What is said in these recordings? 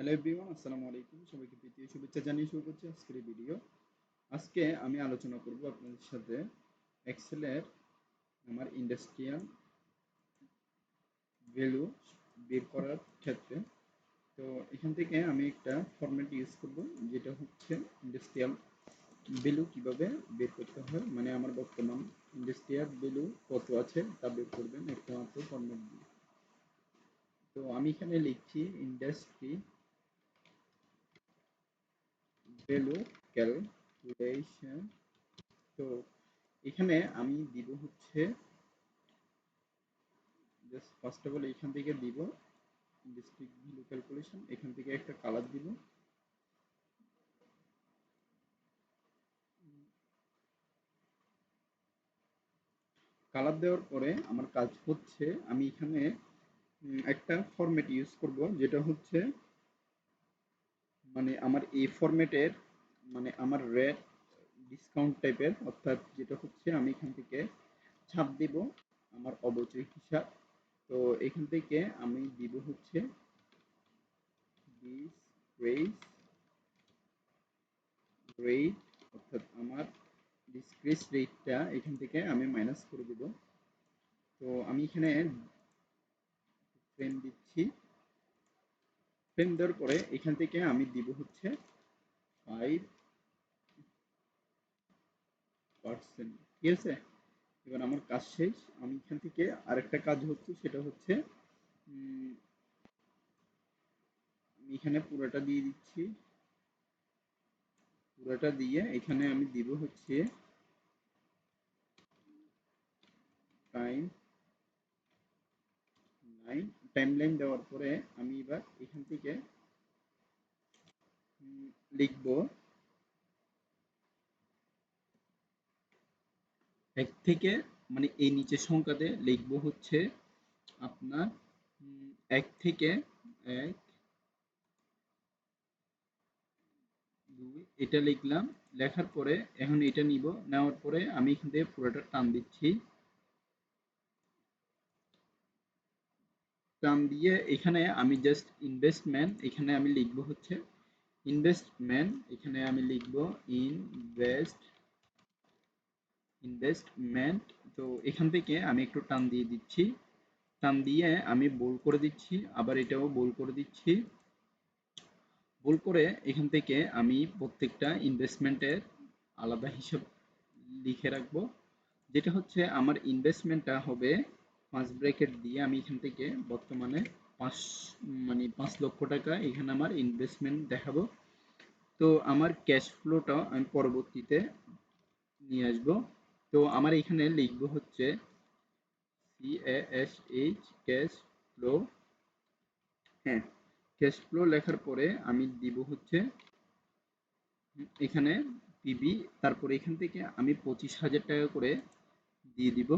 Hello everyone, আসসালামু আলাইকুম। সবাইকে প্রীতি ও শুভেচ্ছা জানিয়ে শুরু করছি আজকের এই ভিডিও। আজকে আমি আলোচনা করব আপনাদের সাথে এক্সেলের আমার ইন্ডাস্ট্রিয়াল ভ্যালু বের করার ক্ষেত্রে। তো এখান থেকে আমি একটা ফরম্যাট ইউজ করব, যেটা হচ্ছে ইন্ডাস্ট্রিয়াল ভ্যালু কিভাবে বের করতে হয়, মানে আমার বর্তমান ইন্ডাস্ট্রিয়াল ভ্যালু কত আছে তা বের করবেন একটা মাত্র ফরম্যাট দিয়ে। তো আমি এখানে লিখছি ইন্ডাস্ট্রি ভ্যালু ক্যালকুলেশন। তো এখানে আমি দিব হচ্ছে জাস্ট ফার্স্ট অফ অল এখান থেকে দিব ডিস্ট্রিক্ট ভ্যালু ক্যালকুলেশন, এখান থেকে একটা কালার দিব। কালার দেওয়ার পরে আমার কাজ হচ্ছে আমি এখানে একটা ফরম্যাট ইউজ করব, যেটা হচ্ছে মানে আমার এই ফরম্যাটের মানে আমার রেট ডিসকাউন্ট টাইপের, অর্থাৎ যেটা হচ্ছে আমি এখান থেকে ছাপ দিব আমার অবচয় হিসাব। তো এখান থেকে আমি দিব হচ্ছে দিস রেস রেট, অর্থাৎ আমার ডিসক্রিস রেটটা এখান থেকে আমি মাইনাস করে দেব। তো আমি এখানে ফ্রেম দিচ্ছি। ফ্রেম দেওয়ার পরে এখান থেকে আমি দিব হচ্ছে 5%। ঠিক আছে, এবার আমার কাজ শেষ। আমি এখান থেকে আরেকটা কাজ হচ্ছে, সেটা হচ্ছে আমি এখানে পুরোটা দিয়ে দিচ্ছি। পুরোটা দিয়ে এখানে আমি দিব হচ্ছে টাইম লাইন। টাইম লাইন দেওয়ার পরে আমি এবার এখান থেকে লিখব 1 থেকে, মানে এই নিচের সংখ্যাতে লিখব হচ্ছে আপনার 1 থেকে 1 2 এটা লিখলাম। লেখার পরে এখন এটা নিব, নেওয়ার পরে আমি এখান থেকে পুরোটা টান দিচ্ছি। টান দিয়ে এখানে আমি জাস্ট ইনভেস্টমেন্ট এখানে আমি লিখব হচ্ছে ইনভেস্টমেন্ট, এখানে আমি লিখব ইনভেস্টমেন্ট। তো এখান থেকে আমি একটু টান দিয়ে দিচ্ছি। টান দিয়ে আমি বোল্ড করে দিচ্ছি, আবার এটাও বোল্ড করে দিচ্ছি। বোল্ড করে এখান থেকে আমি প্রত্যেকটা ইনভেস্টমেন্টের আলাদা হিসাব লিখে রাখবো। যেটা হচ্ছে আমার ইনভেস্টমেন্টটা হবে 5 ব্র্যাকেট দিয়ে আমি এখান থেকে বর্তমানে 5 মানে 5 লক্ষ টাকা এখানে আমার ইনভেস্টমেন্ট দেখাবো। তো আমার ক্যাশ ফ্লোটা আমি পরবর্তীতে নিয়ে আসব। তো আমার এখানে লিখবো হচ্ছে CASH ক্যাশ ফ্লো। হ্যাঁ, ক্যাশ ফ্লো লেখার পরে আমি দিব হচ্ছে এখানে পিবি, তারপরে এখান থেকে আমি 25,000 টাকা করে দিয়ে দিব।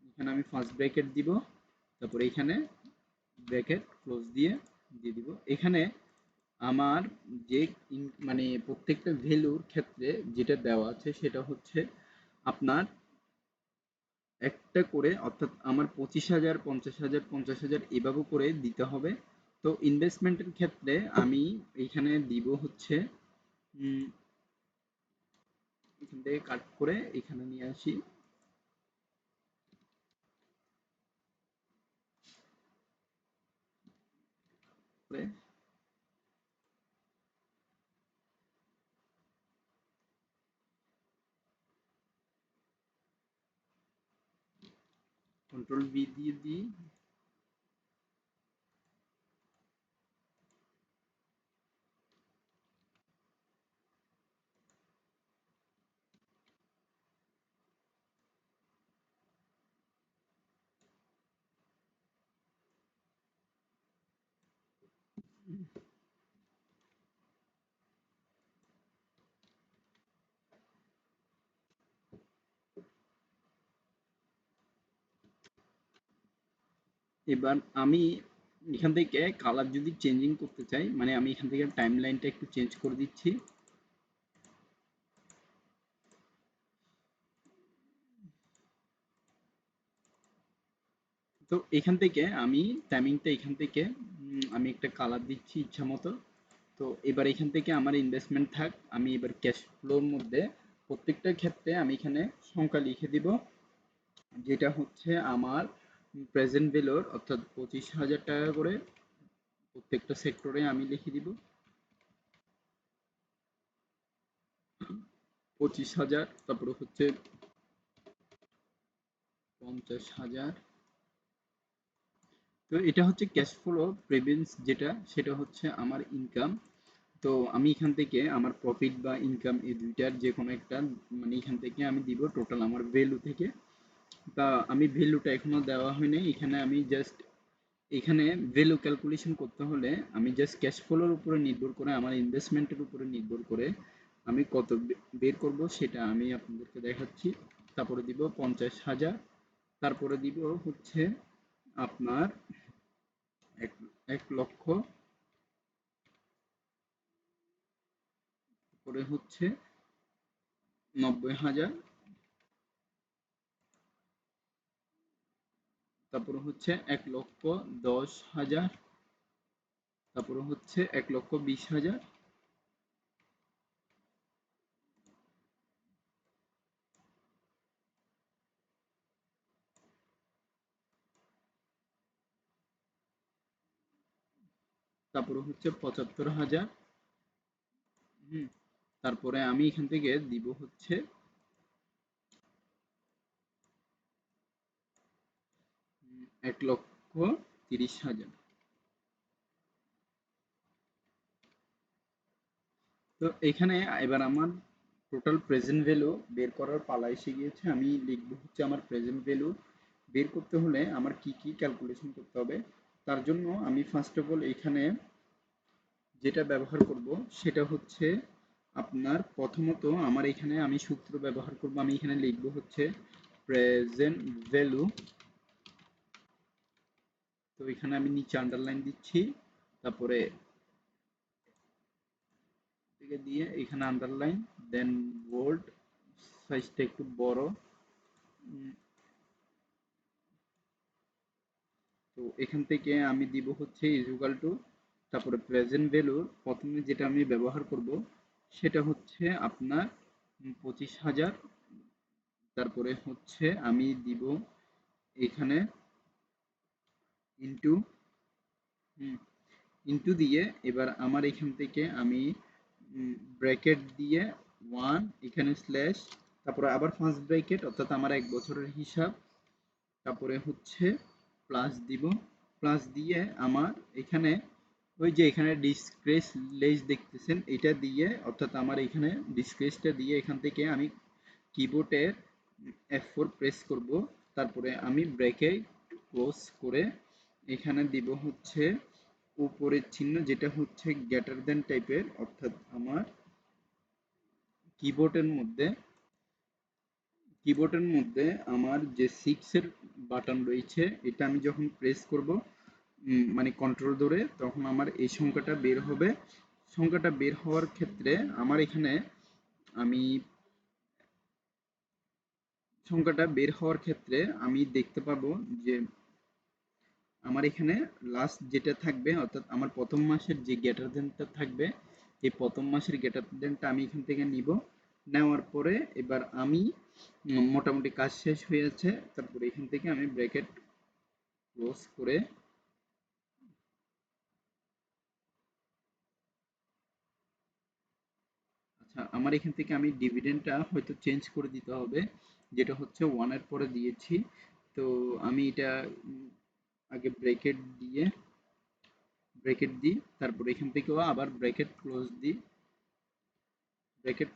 এখানে আমি ফার্স্ট ব্র্যাকেট দিব, তারপরে এখানে ব্র্যাকেট ক্লোজ দিয়ে দিয়ে দিব। এখানে আমার যে মানে প্রত্যেকটা ভ্যালুর ক্ষেত্রে যেটা দেওয়া আছে সেটা হচ্ছে আপনার একটা করে, অর্থাৎ আমার 25,000 50,000 50,000 এভাবে করে দিতে হবে। তো ইনভেস্টমেন্টের ক্ষেত্রে আমি এইখানে দিব হচ্ছে এখান থেকে কাট করে এখানে নিয়ে আসি। কন্ট্রোল ভি দিয়ে দিই। এবার আমি এখান থেকে কালার যদি চেঞ্জিং করতে চাই, মানে আমি এখান থেকে টাইম লাইনটা একটু চেঞ্জ করে দিচ্ছি। তো তো এখান থেকে আমি টাইমিংটা এখান থেকে আমি একটা কালার দিচ্ছি ইচ্ছা মতো। তো এবার এখান থেকে আমার ইনভেস্টমেন্ট থাক, আমি এবার ক্যাশ ফ্লোর মধ্যে প্রত্যেকটা ক্ষেত্রে আমি এখানে সংখ্যা লিখে দিব, যেটা হচ্ছে আমার প্রেজেন্ট ভ্যালুর অর্থাৎ 25,000 টাকা করে প্রত্যেকটা সেক্টরে আমি লিখে দিব। 25,000, তারপরে হচ্ছে 50,000। তো এটা হচ্ছে ক্যাশ ফ্লো প্রেভেন্স, যেটা সেটা হচ্ছে আমার ইনকাম। তো আমি এখান থেকে আমার প্রফিট বা ইনকাম এই দুইটার যে কোনো একটা মানে এখান থেকে আমি দিব টোটাল আমার ভ্যালু থেকে। তা আমি ভ্যালুটা এখনো দেওয়া হয়নি এখানে, আমি জাস্ট এখানে ভ্যালু ক্যালকুলেশন করতে হলে আমি জাস্ট ক্যাশ ফ্লোর উপরে নির্ভর করে আমার ইনভেস্টমেন্টের উপরে নির্ভর করে আমি কত বের করব সেটা আমি আপনাদেরকে দেখাচ্ছি। তারপরে দিব 50,000, তারপরে দিব হচ্ছে আপনার এক 1 লক্ষ, পরে হচ্ছে 90,000, তারপরে হচ্ছে 1,10,000, তারপরে হচ্ছে 1,20,000, তারপরে হচ্ছে 75,000। হুম, তারপরে আমি এখান থেকে দিব হচ্ছে 1,30,000। তো এখানে এবার আমার টোটাল প্রেজেন্ট ভ্যালু বের করার পালা এসে গিয়েছে। আমি লিখব হচ্ছে আমার প্রেজেন্ট ভ্যালু বের করতে হলে আমার কি কি ক্যালকুলেশন করতে হবে। তার জন্য আমি ফার্স্ট অফ অল এখানে যেটা ব্যবহার করব সেটা হচ্ছে আপনার প্রথমত আমার এখানে আমি সূত্র ব্যবহার করব। আমি এখানে লিখব হচ্ছে প্রেজেন্ট ভ্যালু। তো এখানে আমি নিচে আন্ডারলাইন দিচ্ছি, তারপরে থেকে দিয়ে এখানে আন্ডারলাইন, দেন বোল্ড, সাইজটা একটু বড়। তো এখান থেকে আমি দিব হচ্ছে ইকুয়াল টু, তারপরে প্রেজেন্ট ভ্যালুর প্রথমে যেটা আমি ব্যবহার করব সেটা হচ্ছে আপনার 25,000। তারপরে হচ্ছে আমি দিব এখানে ইনটু, ইনটু দিয়ে এবার আমার এখান থেকে আমি ব্র্যাকেট দিয়ে 1, এখানে স্ল্যাশ, তারপরে আবার ফার্স্ট ব্র্যাকেট অর্থাৎ আমার 1 বছরের হিসাব, তারপরে হচ্ছে প্লাস দিব। প্লাস দিয়ে আমার এখানে ওই যে এখানে ডিসক্রেস লেস দেখতেছেন এটা দিয়ে, অর্থাৎ আমার এখানে ডিসক্রেসটা দিয়ে এখান থেকে আমি কিবোর্ডের F4 প্রেস করব। তারপরে আমি ব্র্যাকেট ক্লোজ করে এখানে দিব হচ্ছে উপরের চিহ্ন, যেটা হচ্ছে গ্রেটার দেন টাইপের, অর্থাৎ আমার কিবোর্ডের মধ্যে কিবোর্ডের মধ্যে আমার যে 6 এর বাটন রয়েছে এটা আমি যখন প্রেস করব মানে কন্ট্রোল ধরে, তখন আমার এই সংখ্যাটা বের হবে। সংখ্যাটা বের হওয়ার ক্ষেত্রে আমার এখানে আমি সংখ্যাটা বের হওয়ার ক্ষেত্রে আমি দেখতে পাবো যে আমার এখানে লাস্ট যেটা থাকবে, অর্থাৎ আমার প্রথম মাসের যে গ্রেটার দেনটা থাকবে, এই প্রথম মাসের গ্রেটার দেনটা আমি এখান থেকে নিব। নেওয়ার পরে এবার আমি মোটামুটি কাজ শেষ হয়ে যাচ্ছে, তারপরে এখান থেকে আমি ব্র্যাকেট ক্লোজ করে আচ্ছা আমার এখান থেকে আমি ডিভিডেন্ডটা হয়তো চেঞ্জ করে দিতে হবে, যেটা হচ্ছে 1 এর পরে দিয়েছি। তো আমি এটা আগে ব্র্যাকেট দিই, তারপর এখান থেকেও আবার ব্র্যাকেট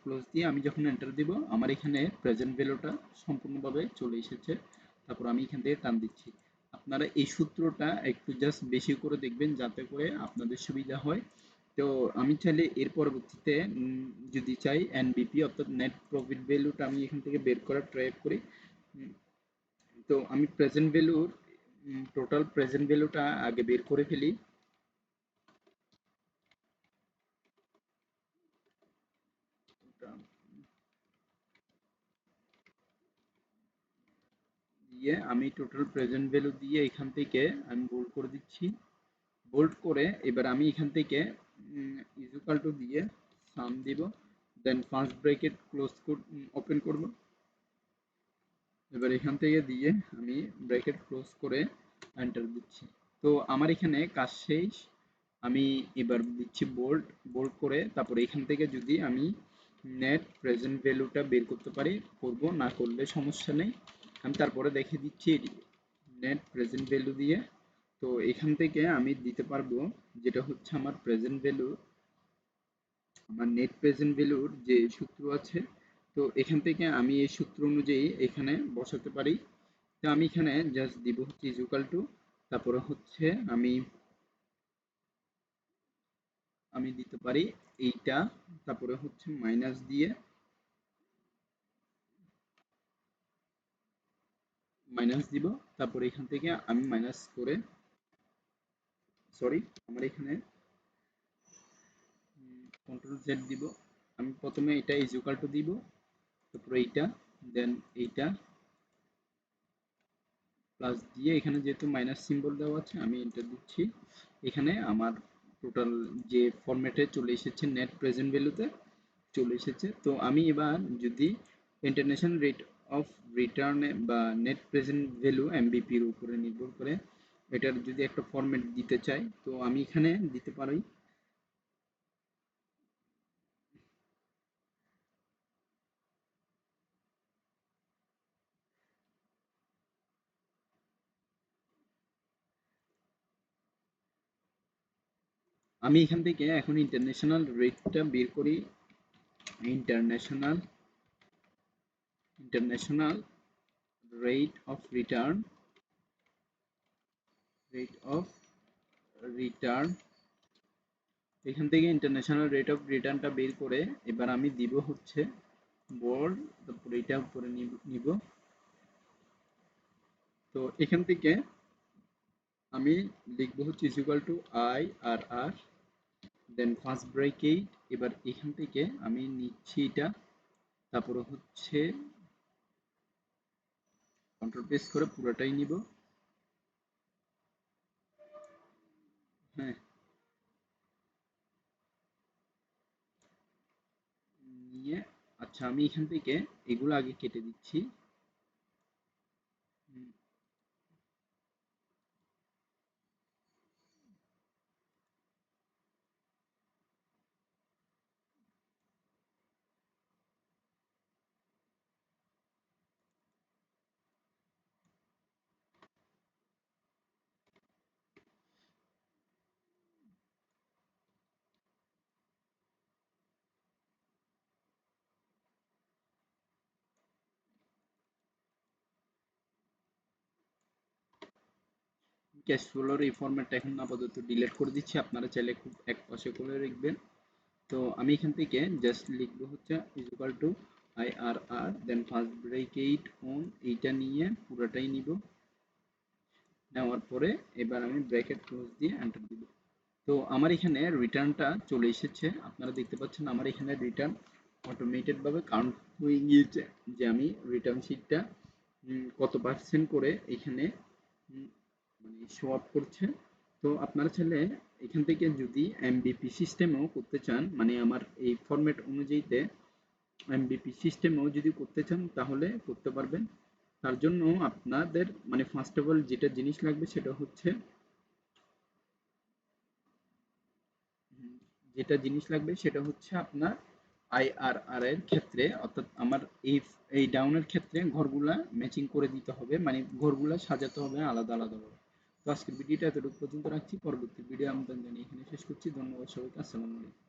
ক্লোজ দিয়ে আমি যখন এন্টার দিব আমার এখানে প্রেজেন্ট ভ্যালুটা সম্পূর্ণভাবে চলে এসেছে। তারপর আমি এখান থেকে টান দিচ্ছি। আপনারা এই সূত্রটা একটু জাস্ট বেশি করে দেখবেন যাতে করে আপনাদের সুবিধা হয়। তো আমি চাইলে এর পরবর্তীতে যদি চাই এনবিপি অর্থাৎ নেট প্রফিট ভ্যালুটা আমি এখান থেকে বের করার ট্রাই করি। উম, তো আমি প্রেজেন্ট ভ্যালুর টোটাল প্রেজেন্ট ভ্যালুটা আগে বের করে ফেলি। দিয়ে আমি টোটাল প্রেজেন্ট ভ্যালু দিয়ে এখান থেকে আমি বোল্ড করে দিচ্ছি। বোল্ড করে এবার আমি এখান থেকে ইজ ইকুয়াল টু দিয়ে সাম দিব, দেন ফার্স্ট ব্র্যাকেট ক্লোজ ওপেন করব। এবার এখান থেকে দিয়ে আমি ব্র্যাকেট ক্লোজ করে এন্টার দিচ্ছি। তো আমার এখানে কাজ শেষ। আমি এবার দিচ্ছি বোল্ড, বোল্ড করে তারপরে এখান থেকে যদি আমি নেট প্রেজেন্ট ভ্যালুটা বের করতে পারি করব, না করলে সমস্যা নেই। আমি তারপরে দেখে দিচ্ছি নেট প্রেজেন্ট ভ্যালু দিয়ে। তো এখান থেকে আমি দিতে পারবো যেটা হচ্ছে আমার প্রেজেন্ট ভ্যালু, আমার নেট প্রেজেন্ট ভ্যালুর যে সূত্র আছে, তো এখান থেকে আমি এই সূত্র অনুযায়ী এখানে বসাতে পারি। তো আমি এখানে জাস্ট দিব হচ্ছে ইজ ইকুয়াল টু, তারপরে হচ্ছে আমি আমি দিতে পারি এইটা, তারপরে হচ্ছে মাইনাস দিয়ে মাইনাস দিব, তারপরে এখান থেকে আমি মাইনাস করে সরি আমার এখানে কন্ট্রোল জেড দিব। আমি প্রথমে এটা ইজ ইকুয়াল টু দিব, তারপরে এইটা, দেন এইটা প্লাস দিয়ে এখানে যেহেতু মাইনাস সিম্বল দেওয়া আছে আমি এন্টার দিচ্ছি। এখানে আমার টোটাল যে ফরম্যাটে চলে এসেছে নেট প্রেজেন্ট ভ্যালুতে চলে এসেছে। তো আমি এবার যদি ইন্টারন্যাশনাল রেট অফ রিটার্নে বা নেট প্রেজেন্ট ভ্যালু এমবিপির উপরে নির্ভর করে এটার যদি একটা ফরম্যাট দিতে চাই, তো আমি এখানে দিতে পারি। আমি এখান থেকে এখন ইন্টারন্যাশনাল রেটটা বের করি। International international rate of return, rate of return এখান থেকে ইন্টারন্যাশনাল রেট অফ রিটার্নটা বের করে এবার আমি দিব হচ্ছে বোল্ড, তারপর এটা উপরে নিব। তো এখান থেকে আমি লিখবো হচ্ছে is equal to I R R, then first bracket. এবার এখান থেকে আমি নিচ্ছি এটা, তারপরে হচ্ছে কন্ট্রোল প্রেস করে পুরোটাই নিব। হ্যাঁ, নিয়ে আচ্ছা আমি এখান থেকে এগুলো আগে কেটে দিচ্ছি। ক্যাশ ফ্লোর এই ফরম্যাটটা এখন আপাতত ডিলিট করে দিচ্ছি, আপনারা চাইলে খুব এক পাশে করে রাখবেন। তো আমি এখান থেকে জাস্ট লিখবো হচ্ছে is equal to I R R, then first bracket on, এইটা নিয়ে পুরোটাই নিব। নেওয়ার পরে এবার আমি ব্র্যাকেট ক্লোজ দিয়ে এন্টার দিব। তো আমার এখানে রিটার্নটা চলে এসেছে, আপনারা দেখতে পাচ্ছেন আমার এখানে রিটার্ন অটোমেটেড ভাবে কাউন্ট হয়ে গিয়েছে যে আমি রিটার্ন শিটটা কত পার্সেন্ট করে এখানে মানে শো আপ করছে। তো আপনারা চাইলে এখান থেকে যদি এমবিপি সিস্টেমেও করতে চান, মানে আমার এই ফরম্যাট অনুযায়ীতে এমবিপি সিস্টেমেও যদি করতে চান তাহলে করতে পারবেন। তার জন্য আপনাদের মানে ফার্স্ট অফ অল যেটা জিনিস লাগবে সেটা হচ্ছে আপনার আইআরআর এর ক্ষেত্রে, অর্থাৎ আমার এই ডাউনের ক্ষেত্রে ঘরগুলা ম্যাচিং করে দিতে হবে, মানে ঘরগুলা সাজাতে হবে আলাদা আলাদা ভাবে। তো আজকের ভিডিওটা এতটুকু পর্যন্ত রাখছি, পরবর্তী ভিডিও আমন্ত্রণ জানিয়ে এখানে শেষ করছি। ধন্যবাদ সবাইকে, আসসালামু আলাইকুম।